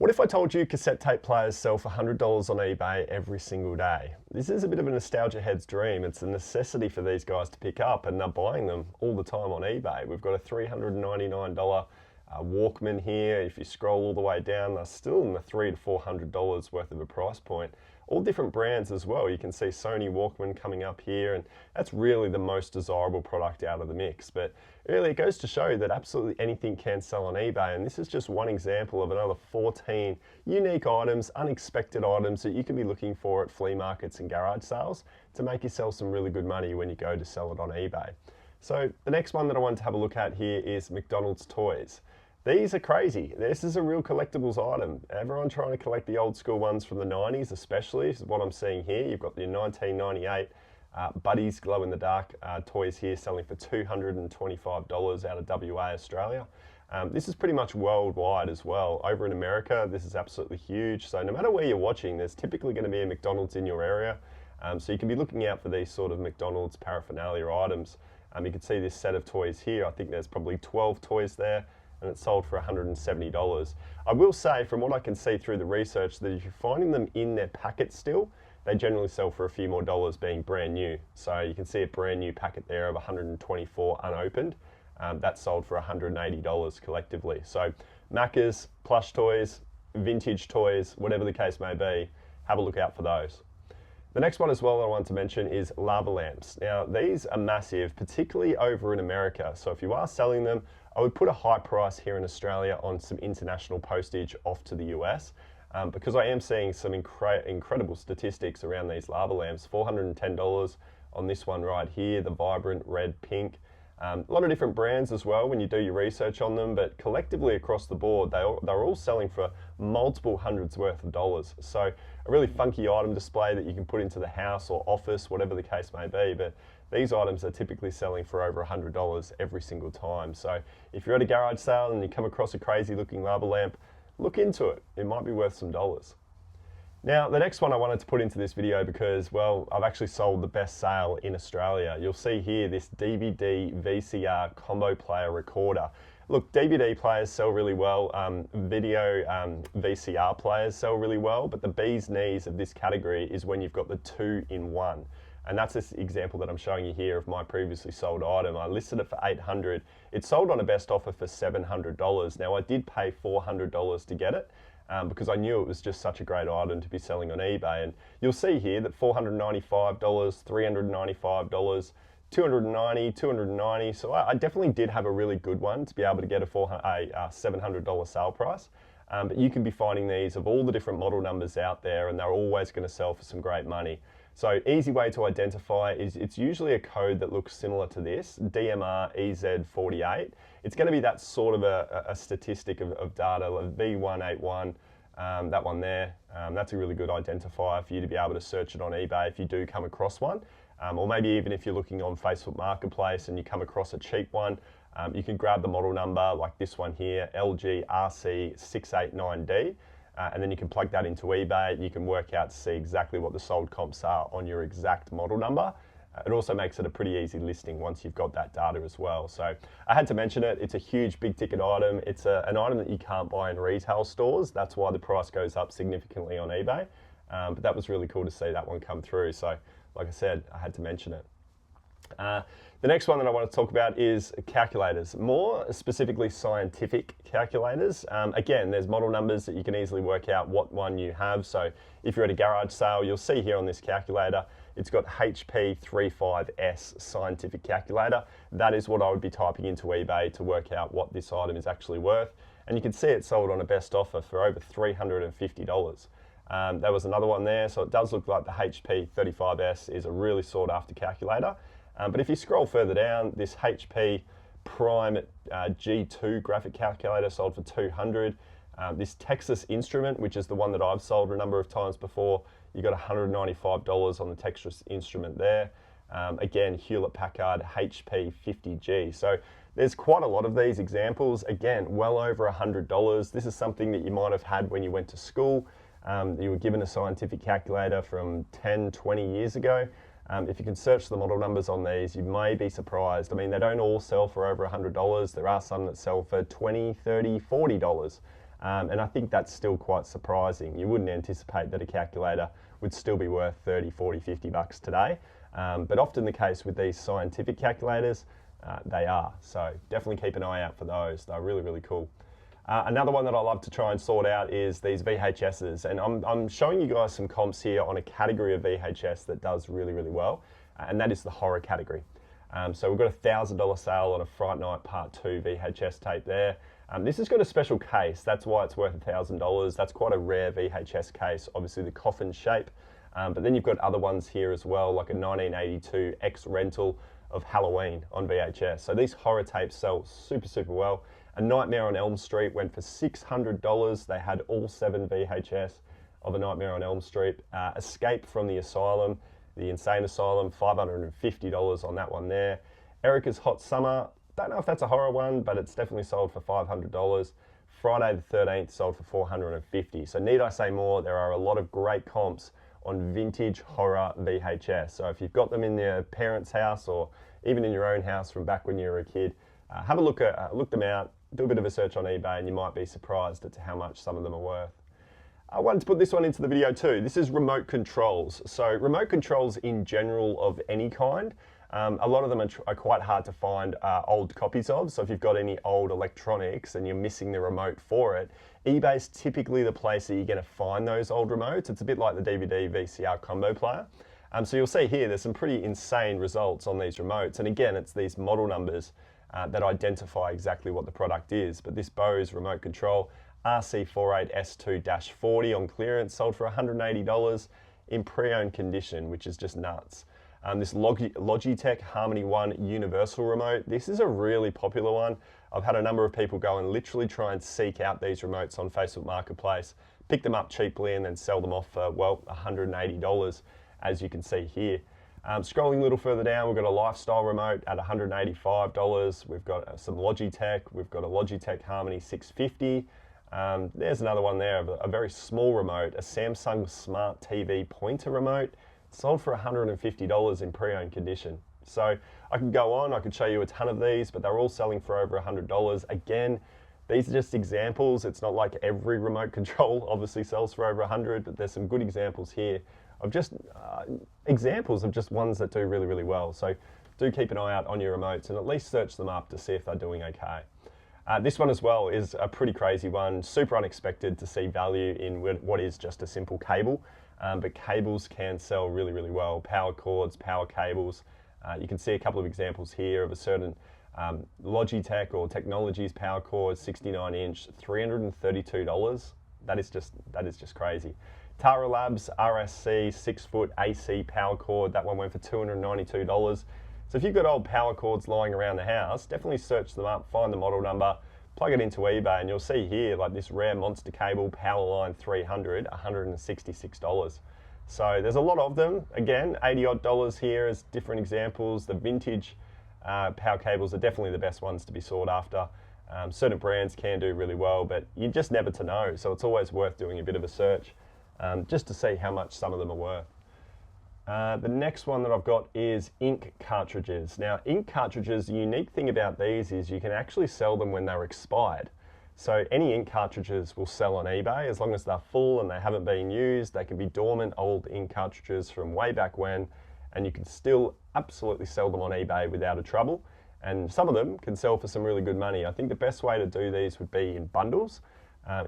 What if I told you cassette tape players sell for $100 on eBay every single day? This is a bit of a nostalgia head's dream. It's a necessity for these guys to pick up, and they're buying them all the time on eBay. We've got a $399 Walkman here. If you scroll all the way down, they're still in the $300 to $400 worth of a price point. All different brands as well. You can see Sony Walkman coming up here, and that's really the most desirable product out of the mix. But really, it goes to show that absolutely anything can sell on eBay, and this is just one example of another 14 unique items, unexpected items that you can be looking for at flea markets and garage sales to make yourself some really good money when you go to sell it on eBay. So the next one that I wanted to have a look at here is McDonald's toys. These are crazy. This is a real collectibles item. Everyone trying to collect the old school ones from the 90s especially, is what I'm seeing here. You've got the 1998 Buddies glow-in-the-dark toys here selling for $225 out of WA, Australia. This is pretty much worldwide as well. Over in America, this is absolutely huge. So no matter where you're watching, there's typically going to be a McDonald's in your area. So you can be looking out for these sort of McDonald's paraphernalia items. You can see this set of toys here. I think there's probably 12 toys there, and it's sold for $170. I will say, from what I can see through the research, that if you're finding them in their packet still, they generally sell for a few more dollars being brand new. So you can see a brand new packet there of 124 unopened. That's sold for $180 collectively. So Macca's, plush toys, vintage toys, whatever the case may be, have a look out for those. The next one as well I want to mention is lava lamps. Now these are massive, particularly over in America. So if you are selling them, I would put a high price here in Australia on some international postage off to the US, because I am seeing some incredible statistics around these lava lamps. $410 on this one right here, the vibrant red pink. A lot of different brands as well when you do your research on them, but collectively across the board, they're all selling for multiple hundreds worth of dollars. So a really funky item display that you can put into the house or office, whatever the case may be. But these items are typically selling for over $100 every single time. So if you're at a garage sale and you come across a crazy looking lava lamp, look into it. It might be worth some dollars. Now, the next one I wanted to put into this video because, well, I've actually sold the best sale in Australia. You'll see here this DVD VCR combo player recorder. Look, DVD players sell really well, video VCR players sell really well, but the bee's knees of this category is when you've got the 2-in-1. And that's this example that I'm showing you here of my previously sold item. I listed it for $800. It sold on a best offer for $700. Now, I did pay $400 to get it, because I knew it was just such a great item to be selling on eBay. And you'll see here that $495, $395, $290, $290. So I definitely did have a really good one to be able to get a $700 sale price. But you can be finding these of all the different model numbers out there, and they're always going to sell for some great money. So easy way to identify is it's usually a code that looks similar to this, DMR EZ48. It's going to be that sort of a statistic of data, like V181, that one there. That's a really good identifier for you to be able to search it on eBay if you do come across one. Or maybe even if you're looking on Facebook Marketplace and you come across a cheap one, you can grab the model number like this one here, LG RC689D. And then you can plug that into eBay. You can work out to see exactly what the sold comps are on your exact model number. It also makes it a pretty easy listing once you've got that data as well. So I had to mention it. It's a huge big ticket item. It's an item that you can't buy in retail stores. That's why the price goes up significantly on eBay. But that was really cool to see that one come through. So like I said, I had to mention it. The next one that I want to talk about is calculators, more specifically scientific calculators. Again, there's model numbers that you can easily work out what one you have. So if you're at a garage sale, you'll see here on this calculator, it's got HP35S scientific calculator. That is what I would be typing into eBay to work out what this item is actually worth. And you can see it sold on a best offer for over $350. There was another one there, so it does look like the HP35S is a really sought after calculator. But if you scroll further down, this HP Prime G2 graphic calculator sold for $200. This Texas Instrument, which is the one that I've sold a number of times before, you got $195 on the Texas Instrument there. Again, Hewlett Packard HP 50G. So there's quite a lot of these examples. Again, well over $100. This is something that you might have had when you went to school. You were given a scientific calculator from 10, 20 years ago. If you can search the model numbers on these, you may be surprised. I mean, they don't all sell for over $100. There are some that sell for $20, $30, $40. And I think that's still quite surprising. You wouldn't anticipate that a calculator would still be worth 30, 40, 50 bucks today. But often the case with these scientific calculators, they are. So definitely keep an eye out for those. They're really, really cool. Another one that I love to try and sort out is these VHSs. And I'm showing you guys some comps here on a category of VHS that does really, really well. And that is the horror category. So we've got a $1,000 sale on a Fright Night Part 2 VHS tape there. This has got a special case. That's why it's worth $1,000. That's quite a rare VHS case, obviously the coffin shape. But then you've got other ones here as well, like a 1982 X rental of Halloween on VHS. So these horror tapes sell super, super well. A Nightmare on Elm Street went for $600. They had all 7 VHS of A Nightmare on Elm Street. Escape from the Asylum, the Insane Asylum, $550 on that one there. Erica's Hot Summer, don't know if that's a horror one, but it's definitely sold for $500. Friday the 13th sold for $450. So need I say more, there are a lot of great comps on vintage horror VHS. So if you've got them in your parents' house or even in your own house from back when you were a kid, have a look them out, do a bit of a search on eBay, and you might be surprised at how much some of them are worth. I wanted to put this one into the video too. This is remote controls. So remote controls in general of any kind, a lot of them are quite hard to find old copies of. So if you've got any old electronics and you're missing the remote for it, eBay's typically the place that you're going to find those old remotes. It's a bit like the DVD VCR combo player. So you'll see here there's some pretty insane results on these remotes. And again, it's these model numbers that identify exactly what the product is. But this Bose remote control, RC48S2-40 on clearance, sold for $180 in pre-owned condition, which is just nuts. This Logitech Harmony One universal remote, this is a really popular one. I've had a number of people go and literally try and seek out these remotes on Facebook Marketplace, pick them up cheaply and then sell them off for, well, $180, as you can see here. Scrolling a little further down, we've got a lifestyle remote at $185. We've got some Logitech. We've got a Logitech Harmony 650. There's another one there, a very small remote, a Samsung Smart TV pointer remote, sold for $150 in pre-owned condition. So I could go on, I could show you a ton of these, but they're all selling for over $100. Again, these are just examples. It's not like every remote control obviously sells for over $100, but there's some good examples here of just examples of just ones that do really, really well. So do keep an eye out on your remotes and at least search them up to see if they're doing okay. This one as well is a pretty crazy one, super unexpected to see value in what is just a simple cable, but cables can sell really, really well. Power cords, power cables. You can see a couple of examples here of a certain Logitech or Technologies power cord, 69-inch, $332. That is just crazy. Tara Labs RSC 6-foot AC power cord, that one went for $292. So if you've got old power cords lying around the house, definitely search them up, find the model number, plug it into eBay, and you'll see here like this rare monster cable Powerline 300, $166. So there's a lot of them. Again, $80 odd here as different examples. The vintage power cables are definitely the best ones to be sought after. Certain brands can do really well, but you just never to know. So it's always worth doing a bit of a search just to see how much some of them are worth. The next one that I've got is ink cartridges. Now, ink cartridges, the unique thing about these is you can actually sell them when they're expired. So any ink cartridges will sell on eBay as long as they're full and they haven't been used. They can be dormant old ink cartridges from way back when, and you can still absolutely sell them on eBay without a trouble. And some of them can sell for some really good money. I think the best way to do these would be in bundles.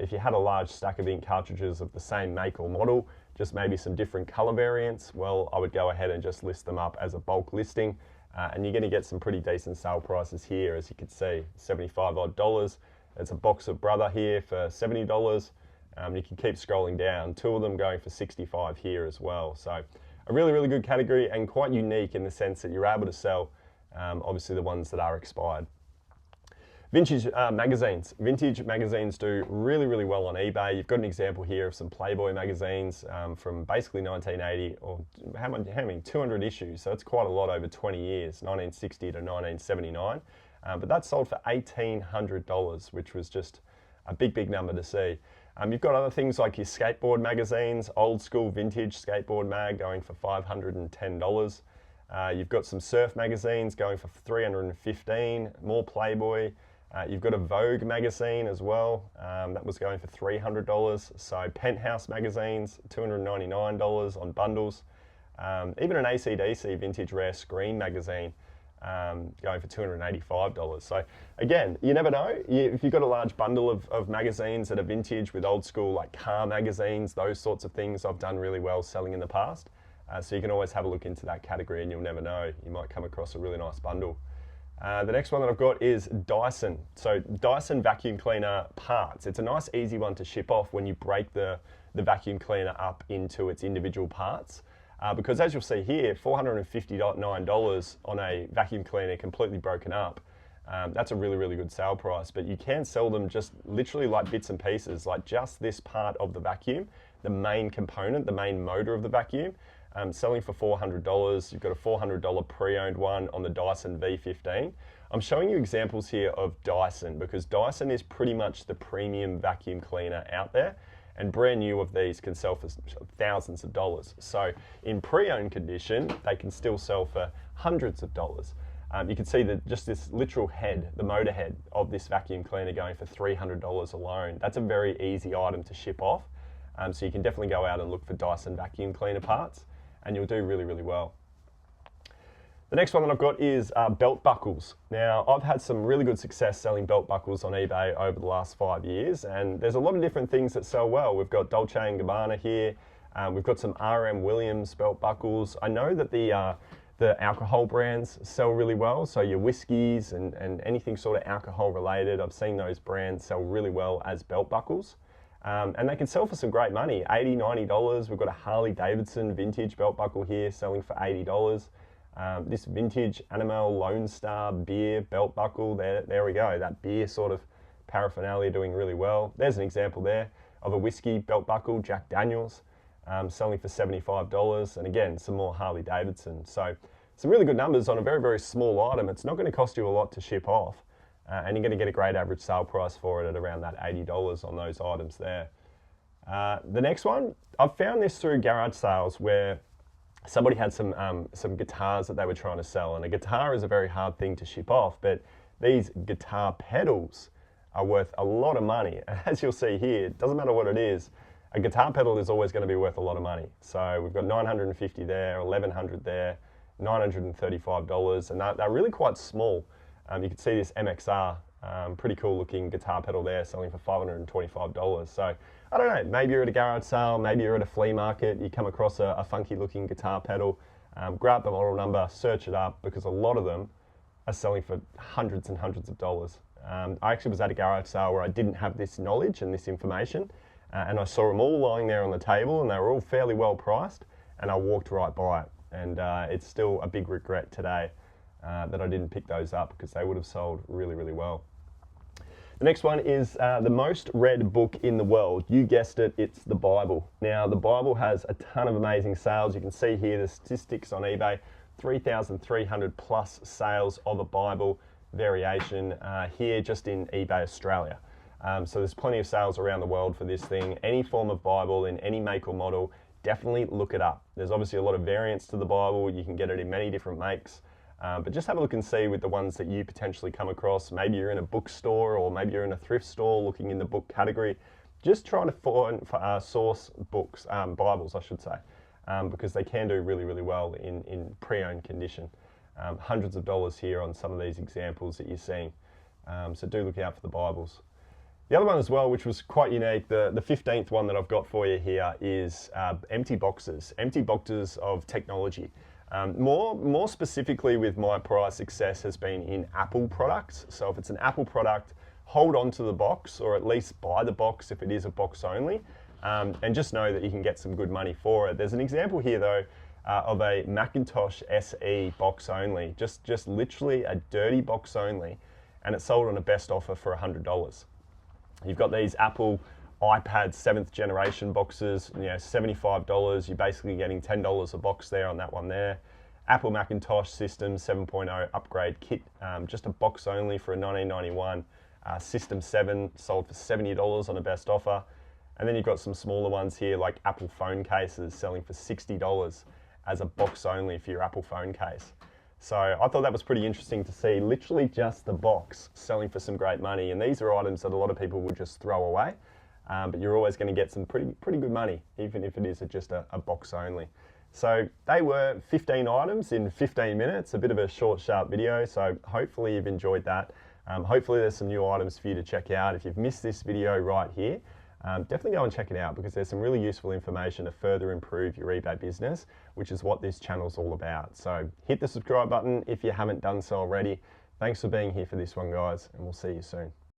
If you had a large stack of ink cartridges of the same make or model, just maybe some different color variants, well, I would go ahead and just list them up as a bulk listing. And you're gonna get some pretty decent sale prices here, as you can see, $75 odd. There's a box of Brother here for $70. You can keep scrolling down. 2 of them going for $65 here as well. So a really, really good category and quite unique in the sense that you're able to sell, obviously, the ones that are expired. Vintage magazines. Vintage magazines do really, really well on eBay. You've got an example here of some Playboy magazines from basically 1980, or how many? 200 issues. So it's quite a lot over 20 years, 1960 to 1979. But that sold for $1,800, which was just a big, big number to see. You've got other things like your skateboard magazines, old school vintage skateboard mag going for $510. You've got some surf magazines going for $315, more Playboy. You've got a Vogue magazine as well. That was going for $300. So Penthouse magazines, $299 on bundles. Even an AC/DC vintage rare screen magazine going for $285. So again, you never know. If you've got a large bundle of magazines that are vintage with old school like car magazines, those sorts of things I've done really well selling in the past. So you can always have a look into that category and you'll never know. You might come across a really nice bundle. The next one that I've got is Dyson. So Dyson vacuum cleaner parts. It's a nice easy one to ship off when you break the vacuum cleaner up into its individual parts. Because as you'll see here, $459 on a vacuum cleaner completely broken up. That's a really, really good sale price, but you can sell them just literally like bits and pieces, like just this part of the vacuum, the main component, the main motor of the vacuum, selling for $400. You've got a $400 pre-owned one on the Dyson V15. I'm showing you examples here of Dyson because Dyson is pretty much the premium vacuum cleaner out there. And brand new of these can sell for thousands of dollars. So in pre-owned condition, they can still sell for hundreds of dollars. You can see that just this literal head, the motor head of this vacuum cleaner going for $300 alone. That's a very easy item to ship off. So you can definitely go out and look for Dyson vacuum cleaner parts and you'll do really, really well. The next one that I've got is belt buckles. Now, I've had some really good success selling belt buckles on eBay over the last 5 years, and there's a lot of different things that sell well. We've got Dolce & Gabbana here. We've got some RM Williams belt buckles. I know that the alcohol brands sell really well, so your whiskeys and anything sort of alcohol related, I've seen those brands sell really well as belt buckles. And they can sell for some great money, $80, $90. We've got a Harley Davidson vintage belt buckle here selling for $80. This vintage Animal Lone Star beer belt buckle, there we go. That beer sort of paraphernalia doing really well. There's an example there of a whiskey belt buckle, Jack Daniels, selling for $75. And again, some more Harley Davidson. So some really good numbers on a very, very small item. It's not going to cost you a lot to ship off. And you're going to get a great average sale price for it at around that $80 on those items there. The next one, I've found this through garage sales where somebody had some guitars that they were trying to sell, and a guitar is a very hard thing to ship off, but these guitar pedals are worth a lot of money. And as you'll see here, it doesn't matter what it is, a guitar pedal is always going to be worth a lot of money. So we've got $950 there, $1,100 there, $935, and they're really quite small. You can see this MXR, pretty cool looking guitar pedal there, selling for $525. So I don't know, maybe you're at a garage sale, maybe you're at a flea market, you come across a funky looking guitar pedal, grab the model number, search it up, because a lot of them are selling for hundreds and hundreds of dollars. I actually was at a garage sale where I didn't have this knowledge and this information, and I saw them all lying there on the table and they were all fairly well priced, and I walked right by it. And it's still a big regret today that I didn't pick those up because they would have sold really, really well. The next one is the most read book in the world. You guessed it, it's the Bible. Now, the Bible has a ton of amazing sales. You can see here the statistics on eBay, 3,300 plus sales of a Bible variation here just in eBay Australia. So there's plenty of sales around the world for this thing. Any form of Bible in any make or model, definitely look it up. There's obviously a lot of variants to the Bible. You can get it in many different makes. But just have a look and see with the ones that you potentially come across. Maybe you're in a bookstore or maybe you're in a thrift store looking in the book category. Just trying to find source books, Bibles I should say, because they can do really, really well in pre-owned condition. Hundreds of dollars here on some of these examples that you're seeing. So do look out for the Bibles. The other one as well, which was quite unique, the 15th one that I've got for you here is empty boxes of technology. More specifically with my prior success has been in Apple products. So if it's an Apple product, hold on to the box or at least buy the box if it is a box only, and just know that you can get some good money for it. There's an example here though of a Macintosh SE box only, just literally a dirty box only, and it sold on a best offer for $100. You've got these Apple iPad 7th generation boxes, $75. You're basically getting $10 a box there on that one there. Apple Macintosh System 7.0 upgrade kit, just a box only for a $19.91. System 7 sold for $70 on a best offer. And then you've got some smaller ones here like Apple phone cases selling for $60 as a box only for your Apple phone case. So I thought that was pretty interesting to see, literally just the box selling for some great money. And these are items that a lot of people would just throw away, but you're always going to get some pretty good money, even if it is just a box only. So they were 15 items in 15 minutes, a bit of a short, sharp video. So hopefully you've enjoyed that. Hopefully there's some new items for you to check out. If you've missed this video right here, definitely go and check it out, because there's some really useful information to further improve your eBay business, which is what this channel's all about. So hit the subscribe button if you haven't done so already. Thanks for being here for this one, guys, and we'll see you soon.